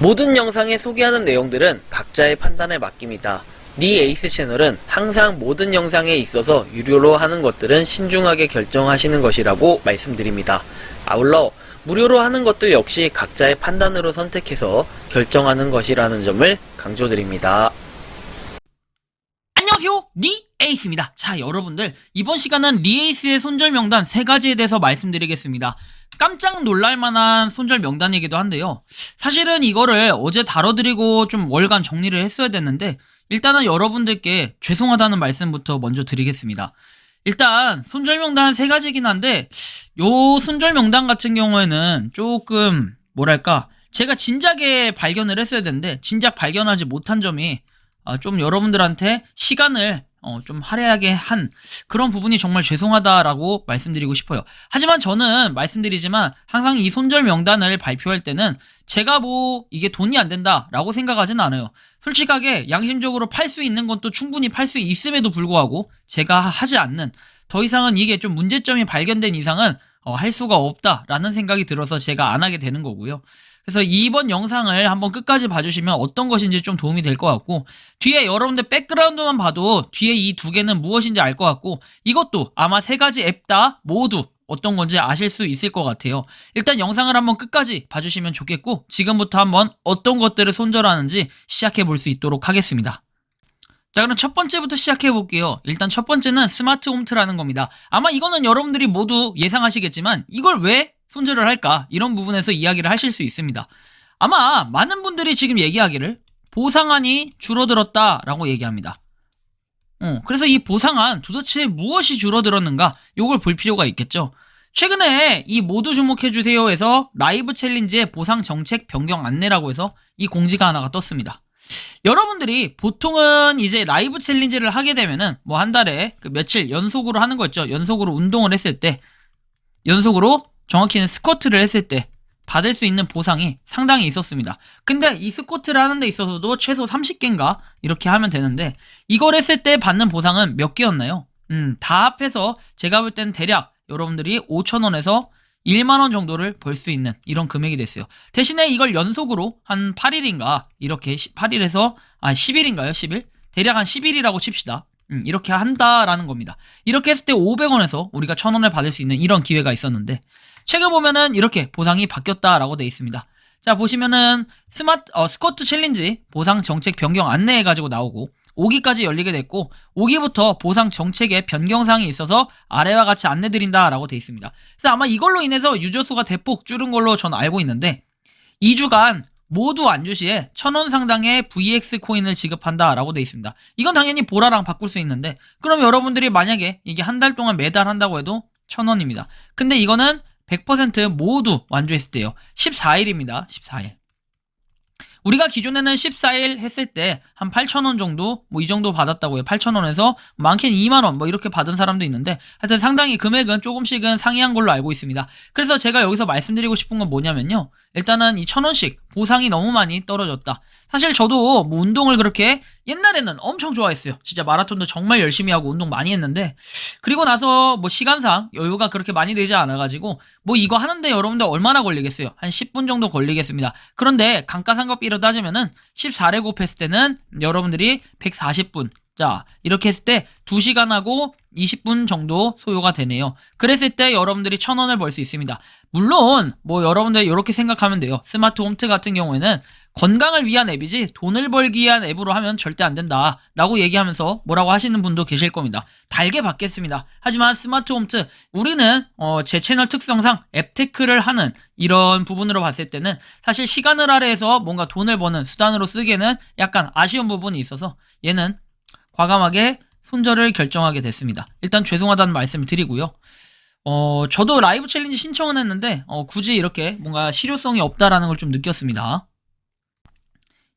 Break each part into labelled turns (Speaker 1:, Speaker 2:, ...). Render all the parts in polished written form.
Speaker 1: 모든 영상에 소개하는 내용들은 각자의 판단에 맡깁니다. 니 에이스 채널은 항상 모든 영상에 있어서 유료로 하는 것들은 신중하게 결정하시는 것이라고 말씀드립니다. 아울러 무료로 하는 것들 역시 각자의 판단으로 선택해서 결정하는 것이라는 점을 강조드립니다.
Speaker 2: 안녕하세요, 리에이스입니다. 자, 여러분들, 이번 시간은 리에이스의 손절 명단 3가지에 대해서 말씀드리겠습니다. 깜짝 놀랄만한 손절 명단이기도 한데요. 사실은 이거를 어제 다뤄드리고 좀 월간 정리를 했어야 됐는데, 일단은 여러분들께 죄송하다는 말씀부터 먼저 드리겠습니다. 일단 손절 명단 3가지긴 한데, 요 손절 명단 같은 경우에는 조금 뭐랄까, 제가 진작에 발견을 했어야 되는데 진작 발견하지 못한 점이 좀 여러분들한테 시간을 좀 할애하게 한 그런 부분이 정말 죄송하다라고 말씀드리고 싶어요. 하지만 저는 말씀드리지만 항상 이 손절 명단을 발표할 때는 제가 뭐 이게 돈이 안 된다라고 생각하진 않아요. 솔직하게 양심적으로 팔 수 있는 것도 충분히 팔 수 있음에도 불구하고 제가 하지 않는, 더 이상은 이게 좀 문제점이 발견된 이상은 할 수가 없다라는 생각이 들어서 제가 안 하게 되는 거고요. 그래서 이번 영상을 한번 끝까지 봐주시면 어떤 것인지 좀 도움이 될 것 같고, 뒤에 여러분들 백그라운드만 봐도 뒤에 이 2개는 무엇인지 알 것 같고, 이것도 아마 3가지 앱 다 모두 어떤 건지 아실 수 있을 것 같아요. 일단 영상을 한번 끝까지 봐주시면 좋겠고, 지금부터 한번 어떤 것들을 손절하는지 시작해 볼 수 있도록 하겠습니다. 자, 그럼 첫 번째부터 시작해 볼게요. 일단 첫 번째는 스마트 홈트라는 겁니다. 아마 이거는 여러분들이 모두 예상하시겠지만 이걸 왜 손절을 할까? 이런 부분에서 이야기를 하실 수 있습니다. 아마 많은 분들이 지금 얘기하기를 보상안이 줄어들었다라고 얘기합니다. 그래서 이 보상안 도대체 무엇이 줄어들었는가? 요걸 볼 필요가 있겠죠. 최근에 이 모두 주목해주세요에서 라이브 챌린지의 보상 정책 변경 안내라고 해서 이 공지가 하나가 떴습니다. 여러분들이 보통은 이제 라이브 챌린지를 하게 되면은 뭐 한 달에 그 며칠 연속으로 하는 거 있죠. 연속으로 운동을 했을 때, 연속으로 정확히는 스쿼트를 했을 때 받을 수 있는 보상이 상당히 있었습니다. 근데 이 스쿼트를 하는 데 있어서도 최소 30개인가 이렇게 하면 되는데, 이걸 했을 때 받는 보상은 몇 개였나요? 다 합해서 제가 볼 때는 대략 여러분들이 5,000원에서 1만원 정도를 벌 수 있는 이런 금액이 됐어요. 대신에 이걸 연속으로 한 8일인가 이렇게 8일에서 10일인가요? 10일? 대략 한 10일이라고 칩시다. 이렇게 한다라는 겁니다. 이렇게 했을 때 500원에서 우리가 1,000원을 받을 수 있는 이런 기회가 있었는데, 최근 보면은 이렇게 보상이 바뀌었다라고 되어 있습니다. 자, 보시면은 스쿼트 챌린지 보상 정책 변경 안내 해가지고 나오고, 5기까지 열리게 됐고, 5기부터 보상 정책에 변경사항이 있어서 아래와 같이 안내드린다라고 되어 있습니다. 그래서 아마 이걸로 인해서 유저 수가 대폭 줄은 걸로 저는 알고 있는데, 2주간 모두 안주 시에 1,000원 상당의 VX 코인을 지급한다라고 되어 있습니다. 이건 당연히 보라랑 바꿀 수 있는데, 그럼 여러분들이 만약에 이게 한 달 동안 매달 한다고 해도 1,000원입니다. 근데 이거는 100% 모두 완주했을 때요. 14일입니다. 14일. 우리가 기존에는 14일 했을 때 한 8,000원 정도, 뭐 이 정도 받았다고 해요. 8,000원에서 많게는 2만원 뭐 이렇게 받은 사람도 있는데, 하여튼 상당히 금액은 조금씩은 상이한 걸로 알고 있습니다. 그래서 제가 여기서 말씀드리고 싶은 건 뭐냐면요, 일단은 이 1,000원씩 보상이 너무 많이 떨어졌다. 사실 저도 뭐 운동을 그렇게 옛날에는 엄청 좋아했어요. 진짜 마라톤도 정말 열심히 하고 운동 많이 했는데, 그리고 나서 뭐 시간상 여유가 그렇게 많이 되지 않아가지고 뭐 이거 하는데 여러분들 얼마나 걸리겠어요? 한 10분 정도 걸리겠습니다. 그런데 감가상각비로 따지면은 14회 곱했을 때는 여러분들이 140분, 자 이렇게 했을 때 2시간하고 20분 정도 소요가 되네요. 그랬을 때 여러분들이 1,000원을 벌 수 있습니다. 물론 뭐 여러분들 이렇게 생각하면 돼요. 스마트 홈트 같은 경우에는 건강을 위한 앱이지 돈을 벌기 위한 앱으로 하면 절대 안 된다 라고 얘기하면서 뭐라고 하시는 분도 계실 겁니다. 달게 받겠습니다. 하지만 스마트 홈트, 우리는 제 채널 특성상 앱테크를 하는 이런 부분으로 봤을 때는 사실 시간을 할애해서 뭔가 돈을 버는 수단으로 쓰기에는 약간 아쉬운 부분이 있어서 얘는 과감하게 손절을 결정하게 됐습니다. 일단 죄송하다는 말씀을 드리고요. 저도 라이브 챌린지 신청은 했는데 굳이 이렇게 뭔가 실효성이 없다라는 걸 좀 느꼈습니다.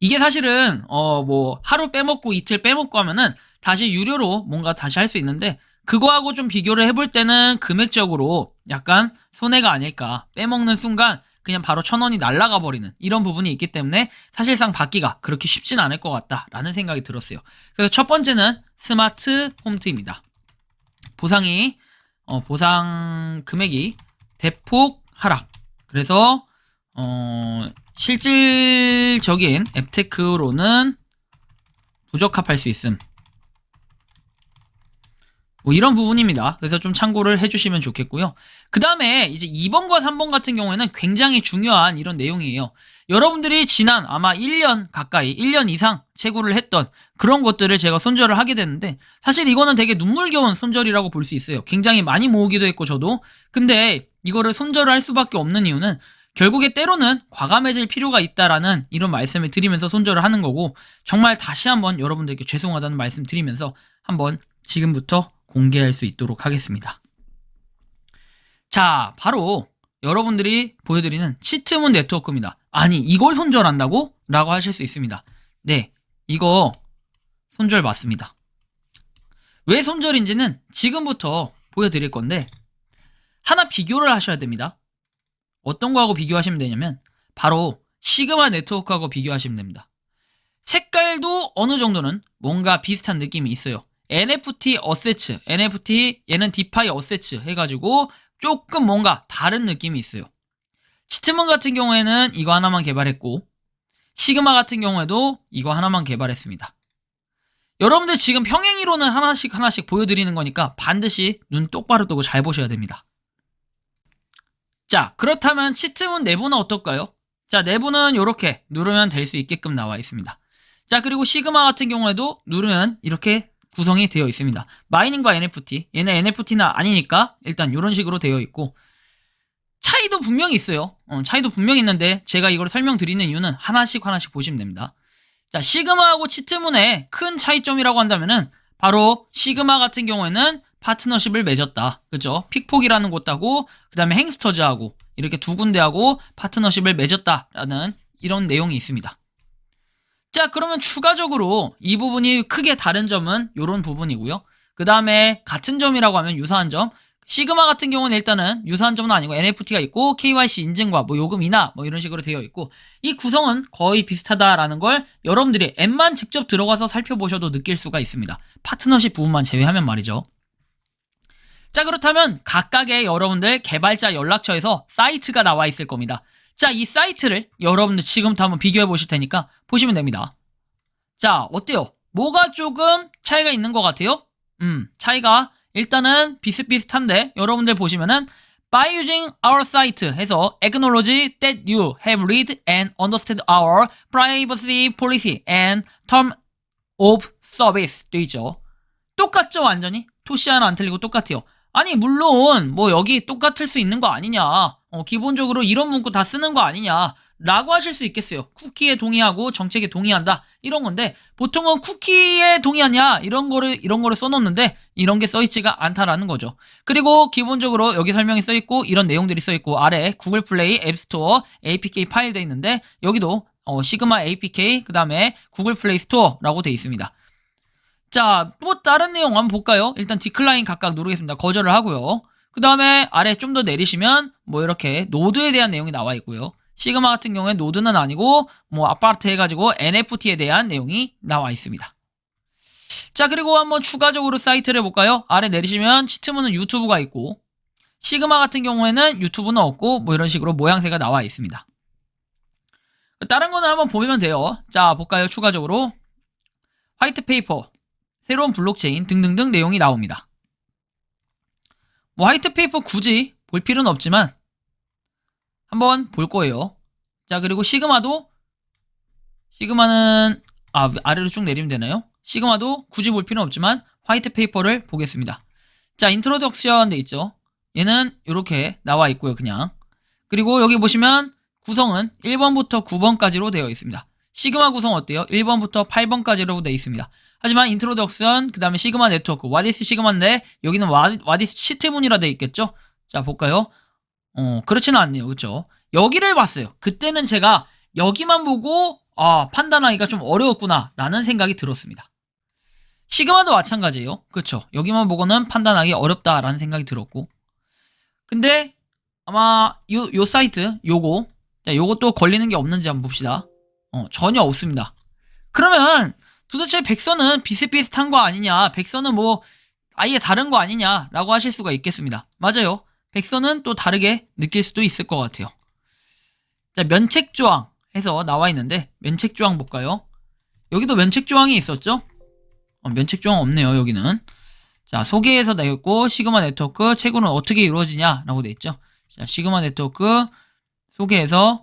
Speaker 2: 이게 사실은 뭐 하루 빼먹고 이틀 빼먹고 하면은 다시 유료로 뭔가 다시 할 수 있는데, 그거하고 좀 비교를 해볼 때는 금액적으로 약간 손해가 아닐까. 빼먹는 순간 그냥 바로 1,000원이 날아가 버리는 이런 부분이 있기 때문에 사실상 받기가 그렇게 쉽진 않을 것 같다라는 생각이 들었어요. 그래서 첫 번째는 스마트 홈트입니다. 보상 금액이 대폭 하락. 그래서 실질적인 앱테크로는 부적합할 수 있음. 뭐 이런 부분입니다. 그래서 좀 참고를 해주시면 좋겠고요. 그 다음에 이제 2번과 3번 같은 경우에는 굉장히 중요한 이런 내용이에요. 여러분들이 지난 아마 1년 가까이, 1년 이상 채굴을 했던 그런 것들을 제가 손절을 하게 됐는데, 사실 이거는 되게 눈물겨운 손절이라고 볼 수 있어요. 굉장히 많이 모으기도 했고 저도. 근데 이거를 손절을 할 수밖에 없는 이유는 결국에 때로는 과감해질 필요가 있다라는 이런 말씀을 드리면서 손절을 하는 거고, 정말 다시 한번 여러분들께 죄송하다는 말씀 드리면서 한번 지금부터 공개할 수 있도록 하겠습니다. 자, 바로 여러분들이 보여드리는 치트문 네트워크입니다. 아니, 이걸 손절한다고? 라고 하실 수 있습니다. 네, 이거 손절 맞습니다. 왜 손절인지는 지금부터 보여드릴 건데, 하나 비교를 하셔야 됩니다. 어떤 거하고 비교하시면 되냐면 바로 시그마 네트워크하고 비교하시면 됩니다. 색깔도 어느 정도는 뭔가 비슷한 느낌이 있어요. NFT 어세츠, NFT 얘는 디파이 어세츠 해가지고 조금 뭔가 다른 느낌이 있어요. 치트문 같은 경우에는 이거 하나만 개발했고, 시그마 같은 경우에도 이거 하나만 개발했습니다. 여러분들 지금 평행이론을 하나씩 보여드리는 거니까 반드시 눈 똑바로 뜨고 잘 보셔야 됩니다. 자, 그렇다면 치트문 내부는 어떨까요? 자, 내부는 이렇게 누르면 될 수 있게끔 나와 있습니다. 자, 그리고 시그마 같은 경우에도 누르면 이렇게 구성이 되어 있습니다. 마이닝과 NFT, 얘는 NFT는 아니니까 일단 이런 식으로 되어 있고, 차이도 분명히 있어요. 차이도 분명히 있는데 제가 이걸 설명드리는 이유는 하나씩 보시면 됩니다. 자, 시그마하고 치트문의 큰 차이점이라고 한다면은 바로 시그마 같은 경우에는 파트너십을 맺었다. 그죠? 픽폭이라는 곳하고 그 다음에 행스터즈하고 이렇게 두 군데하고 파트너십을 맺었다라는 이런 내용이 있습니다. 자, 그러면 추가적으로 이 부분이 크게 다른 점은 이런 부분이고요. 그 다음에 같은 점이라고 하면 유사한 점, 시그마 같은 경우는 일단은 유사한 점은 아니고 NFT가 있고 KYC 인증과 뭐 요금 인하 뭐 이런 식으로 되어 있고, 이 구성은 거의 비슷하다라는 걸 여러분들이 앱만 직접 들어가서 살펴보셔도 느낄 수가 있습니다. 파트너십 부분만 제외하면 말이죠. 자, 그렇다면 각각의 여러분들 개발자 연락처에서 사이트가 나와 있을 겁니다. 자, 이 사이트를 여러분들 지금부터 한번 비교해 보실 테니까 보시면 됩니다. 자, 어때요? 뭐가 조금 차이가 있는 것 같아요? 차이가 일단은 비슷비슷한데, 여러분들 보시면은 By using our site 해서 acknowledge that you have read and understand our privacy policy and term of service 돼 있죠. 똑같죠, 완전히? 토시 하나 안 틀리고 똑같아요. 아니, 물론 뭐 여기 똑같을 수 있는 거 아니냐, 기본적으로 이런 문구 다 쓰는 거 아니냐 라고 하실 수 있겠어요. 쿠키에 동의하고 정책에 동의한다 이런 건데, 보통은 쿠키에 동의하냐 이런 거를 써놓는데 이런 게 써있지가 않다라는 거죠. 그리고 기본적으로 여기 설명이 써있고 이런 내용들이 써있고, 아래 구글 플레이, 앱스토어, APK 파일 돼 있는데 여기도 시그마 APK 그 다음에 구글 플레이 스토어라고 돼 있습니다. 자, 또 다른 내용 한번 볼까요? 일단 디클라인 각각 누르겠습니다. 거절을 하고요. 그 다음에 아래 좀 더 내리시면 뭐 이렇게 노드에 대한 내용이 나와 있고요. 시그마 같은 경우에 노드는 아니고 뭐 아파트 해가지고 NFT에 대한 내용이 나와 있습니다. 자, 그리고 한번 추가적으로 사이트를 볼까요? 아래 내리시면 치트문은 유튜브가 있고, 시그마 같은 경우에는 유튜브는 없고 뭐 이런 식으로 모양새가 나와 있습니다. 다른 거는 한번 보면 돼요. 자, 볼까요? 추가적으로 화이트 페이퍼, 새로운 블록체인 등등등 내용이 나옵니다. 뭐 화이트 페이퍼 굳이 볼 필요는 없지만 한번 볼 거예요. 자, 그리고 시그마는 아래로 쭉 내리면 되나요? 시그마도 굳이 볼 필요는 없지만 화이트 페이퍼를 보겠습니다. 자, 인트로덕션 돼 있죠. 얘는 이렇게 나와 있고요, 그냥. 그리고 여기 보시면 구성은 1번부터 9번까지로 되어 있습니다. 시그마 구성 어때요? 1번부터 8번까지로 되어 있습니다. 하지만 인트로덕션, 그 다음에 시그마 네트워크, 와디스 시그마인데 여기는 와디스 치트문이라 되어 있겠죠? 자, 볼까요? 그렇지는 않네요. 그쵸? 여기를 봤어요. 그때는 제가 여기만 보고 판단하기가 좀 어려웠구나 라는 생각이 들었습니다. 시그마도 마찬가지예요. 그쵸? 여기만 보고는 판단하기 어렵다라는 생각이 들었고, 근데 아마 요 사이트 요것도 걸리는 게 없는지 한번 봅시다. 전혀 없습니다. 그러면 도대체 백서는 비슷비슷한 거 아니냐, 백서는 뭐 아예 다른 거 아니냐 라고 하실 수가 있겠습니다. 맞아요. 백서는 또 다르게 느낄 수도 있을 것 같아요. 자, 면책조항 해서 나와 있는데 면책 조항 볼까요? 여기도 면책 조항이 있었죠? 면책 조항 없네요, 여기는. 자, 소개에서 되어 있고 시그마 네트워크 채굴은 어떻게 이루어지냐 라고 되어 있죠. 자, 시그마 네트워크 소개에서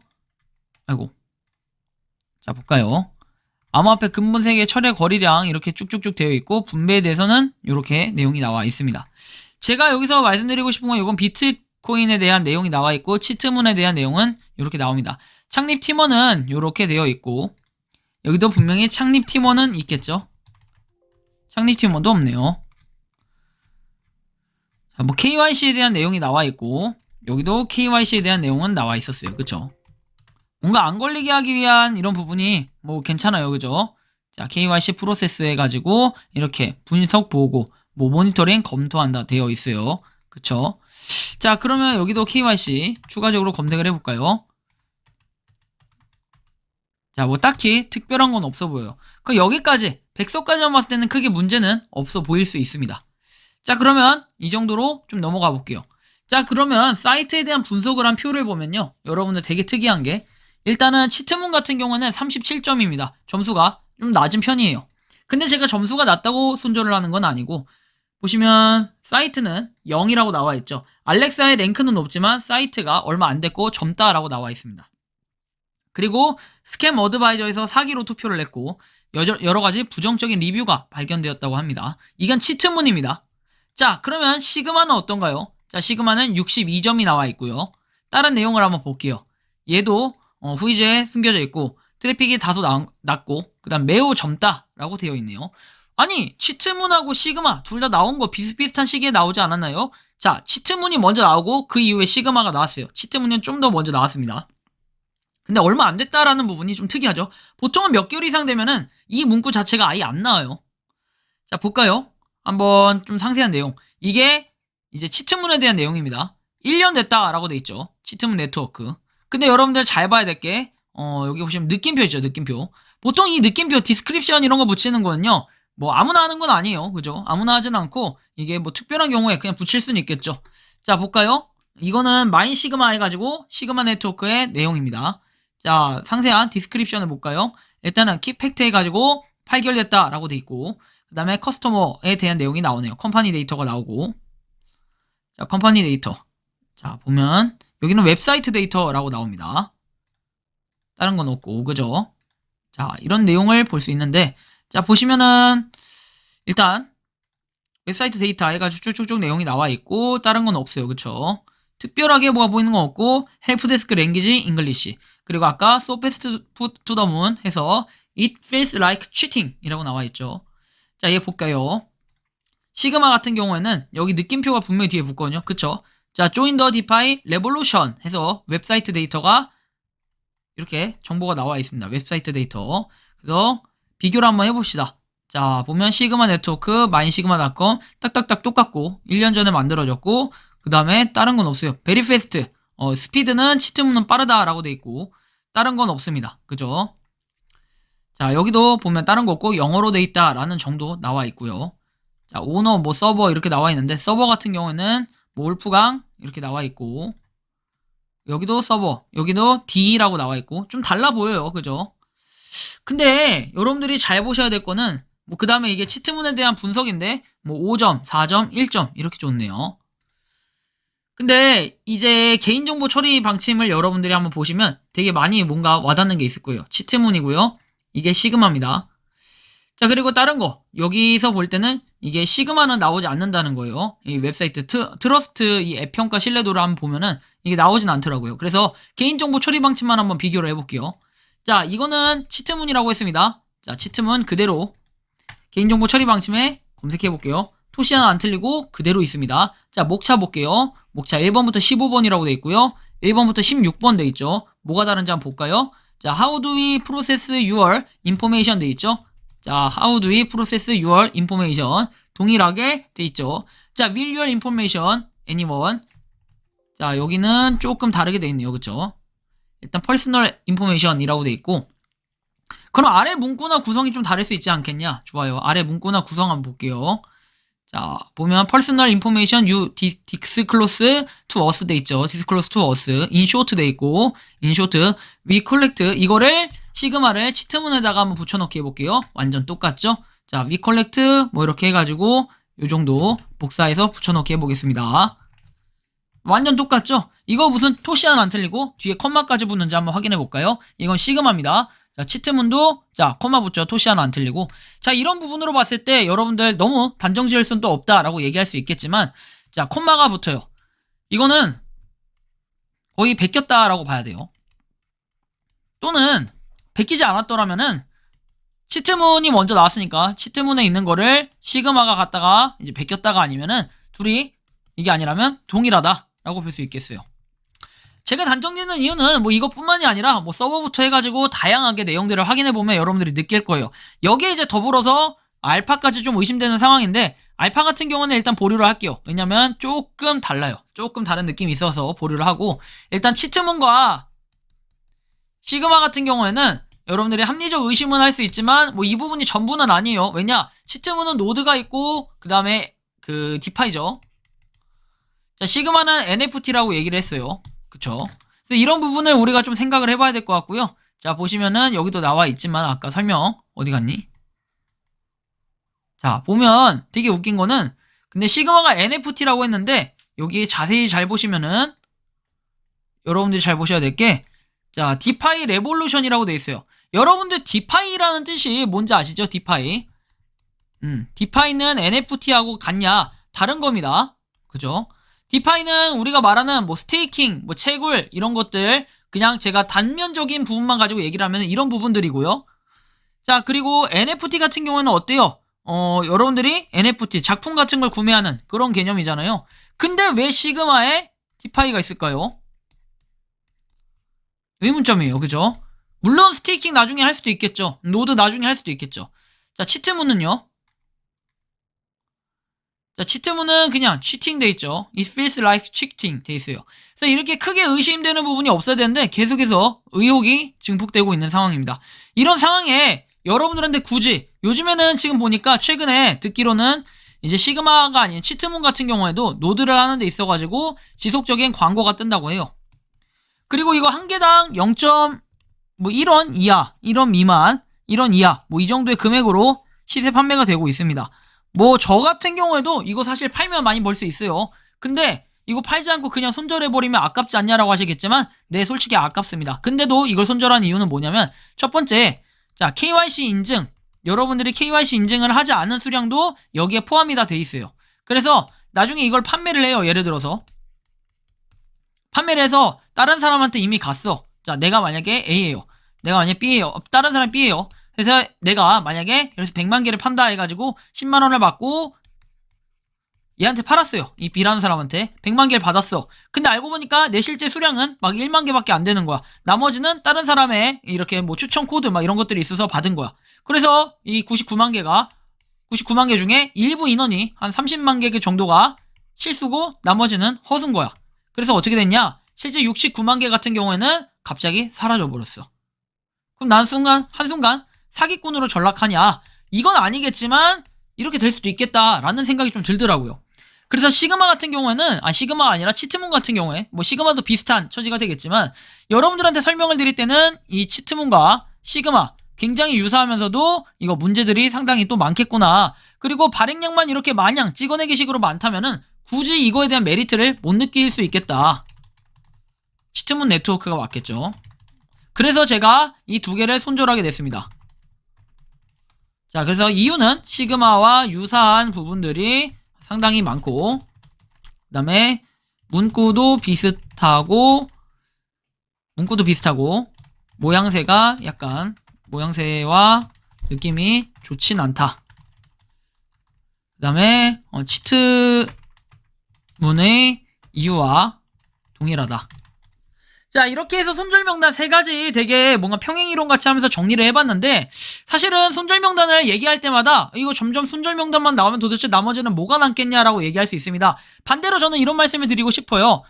Speaker 2: 자, 볼까요? 암호화폐 근본세계 철회 거리량 이렇게 쭉쭉쭉 되어 있고 분배에 대해서는 이렇게 내용이 나와 있습니다. 제가 여기서 말씀드리고 싶은 건 이건 비트코인에 대한 내용이 나와 있고 치트문에 대한 내용은 이렇게 나옵니다. 창립 팀원은 이렇게 되어 있고 여기도 분명히 창립 팀원은 있겠죠. 창립 팀원도 없네요. 자, 뭐 KYC에 대한 내용이 나와 있고 여기도 KYC에 대한 내용은 나와 있었어요. 그쵸? 뭔가 안 걸리게 하기 위한 이런 부분이 뭐 괜찮아요. 그죠? 자, KYC 프로세스 해가지고 이렇게 분석 보고 뭐 모니터링 검토한다 되어 있어요. 그쵸? 자, 그러면 여기도 KYC 추가적으로 검색을 해볼까요? 자, 뭐 딱히 특별한 건 없어 보여요. 그 여기까지 백서까지만 봤을 때는 크게 문제는 없어 보일 수 있습니다. 자, 그러면 이 정도로 좀 넘어가 볼게요. 자, 그러면 사이트에 대한 분석을 한 표를 보면요, 여러분들 되게 특이한 게 일단은 치트문 같은 경우는 37점입니다. 점수가 좀 낮은 편이에요. 근데 제가 점수가 낮다고 손절을 하는 건 아니고 보시면 사이트는 0이라고 나와 있죠. 알렉사의 랭크는 높지만 사이트가 얼마 안 됐고 젊다라고 나와 있습니다. 그리고 스캠 어드바이저에서 사기로 투표를 냈고 여러 가지 부정적인 리뷰가 발견되었다고 합니다. 이건 치트문입니다. 자, 그러면 시그마는 어떤가요? 자, 시그마는 62점이 나와 있고요. 다른 내용을 한번 볼게요. 얘도 후이즈에 숨겨져 있고 트래픽이 다소 낮고 그 다음 매우 젊다라고 되어 있네요. 아니, 치트문하고 시그마 둘 다 나온 거 비슷비슷한 시기에 나오지 않았나요? 자, 치트문이 먼저 나오고 그 이후에 시그마가 나왔어요. 치트문은 좀 더 먼저 나왔습니다. 근데 얼마 안 됐다라는 부분이 좀 특이하죠. 보통은 몇 개월 이상 되면은 이 문구 자체가 아예 안 나와요. 자, 볼까요? 한번 좀 상세한 내용. 이게 이제 치트문에 대한 내용입니다. 1년 됐다라고 돼 있죠. 치트문 네트워크. 근데 여러분들 잘 봐야 될 게 여기 보시면 느낌표 있죠. 느낌표. 보통 이 느낌표 디스크립션 이런 거 붙이는 거는요, 뭐 아무나 하는 건 아니에요. 그죠? 아무나 하진 않고 이게 뭐 특별한 경우에 그냥 붙일 수는 있겠죠. 자, 볼까요? 이거는 마인 시그마 해가지고 시그마 네트워크의 내용입니다. 자, 상세한 디스크립션을 볼까요? 일단은 키팩트 해가지고 8개월 됐다라고 돼 있고 그 다음에 커스터머에 대한 내용이 나오네요. 컴퍼니 데이터가 나오고, 자, 컴퍼니 데이터. 자, 보면 여기는 웹사이트 데이터라고 나옵니다. 다른 건 없고, 그죠? 자, 이런 내용을 볼 수 있는데, 자, 보시면은 일단 웹사이트 데이터 해가지고 쭉쭉쭉 내용이 나와 있고 다른 건 없어요. 그쵸? 특별하게 뭐가 보이는 건 없고 헬프데스크 랭귀지 잉글리시, 그리고 아까 So fast to the moon 해서 It feels like cheating 이라고 나와 있죠. 자, 얘 볼까요? 시그마 같은 경우에는 여기 느낌표가 분명히 뒤에 붙거든요. 그쵸? 자, Join the DeFi Revolution 해서 웹사이트 데이터가 이렇게 정보가 나와 있습니다. 웹사이트 데이터. 그래서 비교를 한번 해봅시다. 자, 보면 시그마 네트워크, 마인시그마닷컴 딱딱딱 똑같고 1년 전에 만들어졌고 그 다음에 다른 건 없어요. 베리페스트, 스피드는 치트문은 빠르다라고 돼 있고 다른 건 없습니다. 그죠? 자, 여기도 보면 다른 거 없고 영어로 돼 있다라는 정도 나와 있고요. 자, 오너, 뭐 서버 이렇게 나와 있는데 서버 같은 경우에는 뭐 울프강 이렇게 나와 있고 여기도 서버, 여기도 D라고 나와 있고 좀 달라 보여요. 그죠? 근데 여러분들이 잘 보셔야 될 거는 뭐 그 다음에 이게 치트문에 대한 분석인데 뭐 5점, 4점, 1점 이렇게 줬네요. 근데 이제 개인정보 처리 방침을 여러분들이 한번 보시면 되게 많이 뭔가 와닿는 게 있을 거예요. 치트문이고요. 이게 시그마입니다. 자, 그리고 다른 거 여기서 볼 때는 이게 시그마는 나오지 않는다는 거예요. 이 웹사이트 트러스트 이 앱 평가 신뢰도를 한번 보면은 이게 나오진 않더라고요. 그래서 개인정보 처리 방침만 한번 비교를 해볼게요. 자, 이거는 치트문이라고 했습니다. 자, 치트문 그대로 개인정보 처리 방침에 검색해 볼게요. 토시 하나 안 틀리고 그대로 있습니다. 자, 목차 볼게요. 목차 1번부터 15번이라고 돼 있고요. 1번부터 16번 돼 있죠. 뭐가 다른지 한번 볼까요? 자, how do we process your information 돼 있죠. 자, how do we process your information 동일하게 돼 있죠. 자, will your information anyone. 자, 여기는 조금 다르게 돼 있네요. 그쵸? 일단 personal information이라고 돼 있고, 그럼 아래 문구나 구성이 좀 다를 수 있지 않겠냐? 좋아요. 아래 문구나 구성 한번 볼게요. 자, 보면 personal information you disclose to us 돼 있죠. disclose to us. in short 돼 있고, in short, we collect. 이거를 시그마를 치트문에다가 한번 붙여넣기 해볼게요. 완전 똑같죠? 자, we collect 뭐 이렇게 해가지고 요 정도 복사해서 붙여넣기 해보겠습니다. 완전 똑같죠? 이거 무슨 토시 하나 안 틀리고 뒤에 컴마까지 붙는지 한번 확인해 볼까요? 이건 시그마입니다. 자, 치트문도 자, 컴마 붙죠. 토시 하나 안 틀리고. 자, 이런 부분으로 봤을 때 여러분들 너무 단정 지을 수는 또 없다라고 얘기할 수 있겠지만, 자, 컴마가 붙어요. 이거는 거의 베꼈다라고 봐야 돼요. 또는 베끼지 않았더라면은 치트문이 먼저 나왔으니까 치트문에 있는 거를 시그마가 갖다가 이제 베꼈다가 아니면은 둘이 이게 아니라면 동일하다라고 볼 수 있겠어요. 제가 단정짓는 이유는 뭐 이것뿐만이 아니라 뭐 서버부터 해가지고 다양하게 내용들을 확인해보면 여러분들이 느낄 거예요. 여기에 이제 더불어서 알파까지 좀 의심되는 상황인데, 알파 같은 경우는 일단 보류를 할게요. 왜냐면 조금 달라요. 조금 다른 느낌이 있어서 보류를 하고, 일단 치트문과 시그마 같은 경우에는 여러분들이 합리적 의심은 할 수 있지만 뭐 이 부분이 전부는 아니에요. 왜냐? 치트문은 노드가 있고 그 다음에 그 디파이죠. 자, 시그마는 NFT라고 얘기를 했어요. 그쵸? 그래서 이런 부분을 우리가 좀 생각을 해봐야 될 것 같고요. 자, 보시면은 여기도 나와 있지만 아까 설명 어디 갔니? 자, 보면 되게 웃긴 거는, 근데 시그마가 NFT라고 했는데 여기 자세히 잘 보시면은 여러분들이 잘 보셔야 될 게, 자, 디파이 레볼루션이라고 돼 있어요. 여러분들 디파이라는 뜻이 뭔지 아시죠? 디파이. 디파이는 NFT하고 같냐? 다른 겁니다. 그죠? 디파이는 우리가 말하는 뭐 스테이킹, 뭐 채굴 이런 것들, 그냥 제가 단면적인 부분만 가지고 얘기를 하면 이런 부분들이고요. 자, 그리고 NFT 같은 경우에는 어때요? 여러분들이 NFT 작품 같은 걸 구매하는 그런 개념이잖아요. 근데 왜 시그마에 디파이가 있을까요? 의문점이에요. 그죠? 물론 스테이킹 나중에 할 수도 있겠죠. 노드 나중에 할 수도 있겠죠. 자, 치트문은요. 자, 치트문은 그냥 cheating 돼 있죠. It feels like cheating 돼 있어요. 그래서 이렇게 크게 의심되는 부분이 없어야 되는데 계속해서 의혹이 증폭되고 있는 상황입니다. 이런 상황에 여러분들한테 굳이, 요즘에는 지금 보니까 최근에 듣기로는 이제 시그마가 아닌 치트문 같은 경우에도 노드를 하는 데 있어가지고 지속적인 광고가 뜬다고 해요. 그리고 이거 한 개당 0.1원 이하, 1원 미만, 1원 이하, 뭐 이 정도의 금액으로 시세 판매가 되고 있습니다. 뭐 저 같은 경우에도 이거 사실 팔면 많이 벌 수 있어요. 근데 이거 팔지 않고 그냥 손절해버리면 아깝지 않냐라고 하시겠지만, 네, 솔직히 아깝습니다. 근데도 이걸 손절하는 이유는 뭐냐면, 첫 번째, 자, KYC 인증, 여러분들이 KYC 인증을 하지 않은 수량도 여기에 포함이 다 돼 있어요. 그래서 나중에 이걸 판매를 해요. 예를 들어서 판매를 해서 다른 사람한테 이미 갔어. 자, 내가 만약에 A예요. 내가 만약에 B예요. 다른 사람 B예요. 그래서 내가 만약에 그래서 100만 개를 판다 해가지고 10만 원을 받고 얘한테 팔았어요. 이 B라는 사람한테 100만 개를 받았어. 근데 알고 보니까 내 실제 수량은 막 1만 개밖에 안 되는 거야. 나머지는 다른 사람의 이렇게 뭐 추천 코드 막 이런 것들이 있어서 받은 거야. 그래서 이 99만 개 중에 일부 인원이 한 30만 개 정도가 실수고 나머지는 허수인 거야. 그래서 어떻게 됐냐? 실제 69만 개 같은 경우에는 갑자기 사라져 버렸어. 그럼 난 한순간 사기꾼으로 전락하냐? 이건 아니겠지만 이렇게 될 수도 있겠다라는 생각이 좀 들더라고요. 그래서 시그마 같은 경우에는, 시그마가 아니라 치트문 같은 경우에, 뭐 시그마도 비슷한 처지가 되겠지만, 여러분들한테 설명을 드릴 때는 이 치트문과 시그마 굉장히 유사하면서도 이거 문제들이 상당히 또 많겠구나. 그리고 발행량만 이렇게 마냥 찍어내기 식으로 많다면은 굳이 이거에 대한 메리트를 못 느낄 수 있겠다. 치트문 네트워크가 맞겠죠. 그래서 제가 이 두 개를 손절하게 됐습니다. 자, 그래서 이유는 시그마와 유사한 부분들이 상당히 많고, 그 다음에 문구도 비슷하고, 모양새가 약간, 모양새와 느낌이 좋진 않다. 그 다음에 치트문의 이유와 동일하다. 자, 이렇게 해서 손절명단 3가지 되게 뭔가 평행이론 같이 하면서 정리를 해봤는데, 사실은 손절명단을 얘기할 때마다 이거 점점 손절명단만 나오면 도대체 나머지는 뭐가 남겠냐라고 얘기할 수 있습니다. 반대로 저는 이런 말씀을 드리고 싶어요.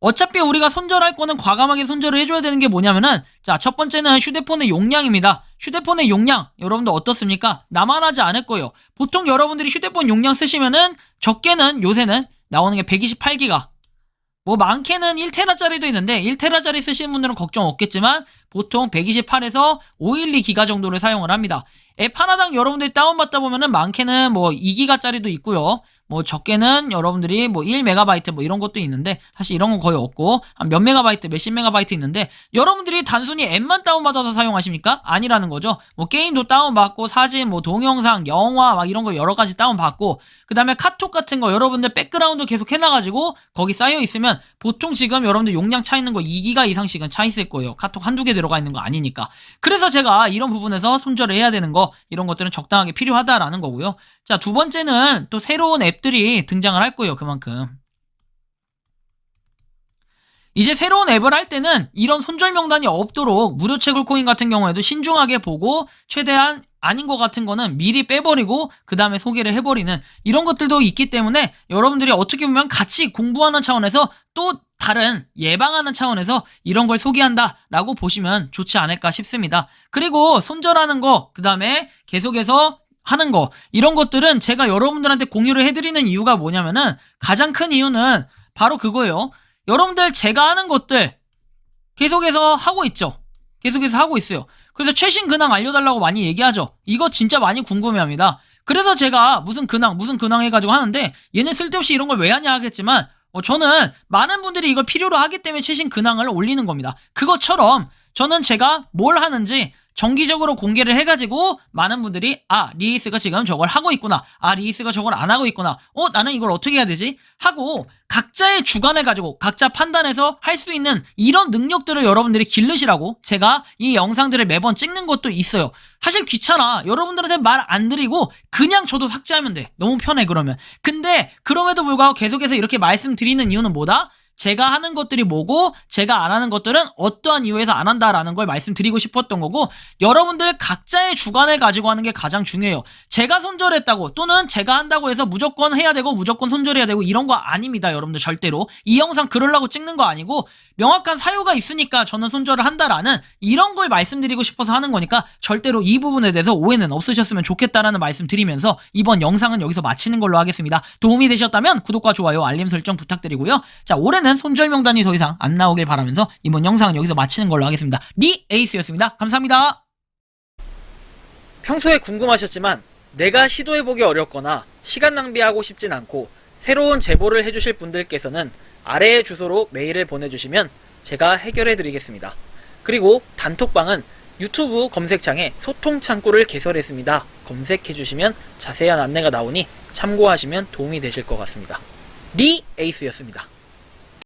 Speaker 2: 어차피 우리가 손절할 거는 과감하게 손절을 해줘야 되는 게 뭐냐면은, 자, 첫 번째는 휴대폰의 용량입니다. 휴대폰의 용량 여러분들 어떻습니까? 나만하지 않을 거예요. 보통 여러분들이 휴대폰 용량 쓰시면은 적게는 요새는 나오는 게 128기가, 뭐 많게는 1테라짜리도 있는데 1테라짜리 쓰시는 분들은 걱정 없겠지만 보통 128에서 512기가 정도를 사용을 합니다. 앱 하나당 여러분들이 다운받다 보면은 많게는 뭐 2기가짜리도 있고요. 뭐 적게는 여러분들이 뭐 1메가바이트 뭐 이런 것도 있는데 사실 이런 건 거의 없고 한 몇 메가바이트 몇십 메가바이트 있는데 여러분들이 단순히 앱만 다운받아서 사용하십니까? 아니라는 거죠. 뭐 게임도 다운받고 사진 뭐 동영상 영화 막 이런 거 여러 가지 다운받고 그 다음에 카톡 같은 거 여러분들 백그라운드 계속 해놔가지고 거기 쌓여 있으면 보통 지금 여러분들 용량 차 있는 거 2기가 이상씩은 차 있을 거예요. 카톡 한두 개 들어가 있는 거 아니니까. 그래서 제가 이런 부분에서 손절을 해야 되는 거 이런 것들은 적당하게 필요하다라는 거고요. 자, 두 번째는 또 새로운 앱들이 등장을 할 거예요. 그만큼. 이제 새로운 앱을 할 때는 이런 손절 명단이 없도록 무료 채굴 코인 같은 경우에도 신중하게 보고 최대한 아닌 것 같은 거는 미리 빼버리고 그 다음에 소개를 해버리는 이런 것들도 있기 때문에 여러분들이 어떻게 보면 같이 공부하는 차원에서 또 다른 예방하는 차원에서 이런 걸 소개한다라고 보시면 좋지 않을까 싶습니다. 그리고 손절하는 거, 그 다음에 계속해서 하는 거 이런 것들은 제가 여러분들한테 공유를 해드리는 이유가 뭐냐면은 가장 큰 이유는 바로 그거예요. 여러분들 제가 하는 것들 계속해서 하고 있죠. 계속해서 하고 있어요. 그래서 최신 근황 알려달라고 많이 얘기하죠. 이거 진짜 많이 궁금해합니다. 그래서 제가 무슨 근황 해가지고 하는데 얘는 쓸데없이 이런 걸 왜 하냐 하겠지만 저는 많은 분들이 이걸 필요로 하기 때문에 최신 근황을 올리는 겁니다. 그것처럼 저는 제가 뭘 하는지 정기적으로 공개를 해가지고 많은 분들이 리에이스가 지금 저걸 하고 있구나, 리에이스가 저걸 안 하고 있구나, 나는 이걸 어떻게 해야 되지? 하고 각자의 주관을 가지고 각자 판단해서 할 수 있는 이런 능력들을 여러분들이 기르시라고 제가 이 영상들을 매번 찍는 것도 있어요. 사실 귀찮아. 여러분들한테 말 안 드리고 그냥 저도 삭제하면 돼. 너무 편해 그러면. 근데 그럼에도 불구하고 계속해서 이렇게 말씀드리는 이유는 뭐다? 제가 하는 것들이 뭐고 제가 안 하는 것들은 어떠한 이유에서 안 한다라는 걸 말씀드리고 싶었던 거고 여러분들 각자의 주관을 가지고 하는 게 가장 중요해요. 제가 손절했다고 또는 제가 한다고 해서 무조건 해야 되고 무조건 손절해야 되고 이런 거 아닙니다. 여러분들 절대로. 이 영상 그러려고 찍는 거 아니고 명확한 사유가 있으니까 저는 손절을 한다라는 이런 걸 말씀드리고 싶어서 하는 거니까 절대로 이 부분에 대해서 오해는 없으셨으면 좋겠다라는 말씀 드리면서 이번 영상은 여기서 마치는 걸로 하겠습니다. 도움이 되셨다면 구독과 좋아요 알림 설정 부탁드리고요. 자, 올해는 손절 명단이 더 이상 안 나오길 바라면서 이번 영상은 여기서 마치는 걸로 하겠습니다. 리에이스였습니다. 감사합니다.
Speaker 1: 평소에 궁금하셨지만 내가 시도해보기 어렵거나 시간 낭비하고 싶진 않고 새로운 제보를 해주실 분들께서는 아래의 주소로 메일을 보내주시면 제가 해결해드리겠습니다. 그리고 단톡방은 유튜브 검색창에 소통 창구를 개설했습니다. 검색해주시면 자세한 안내가 나오니 참고하시면 도움이 되실 것 같습니다. 리에이스였습니다.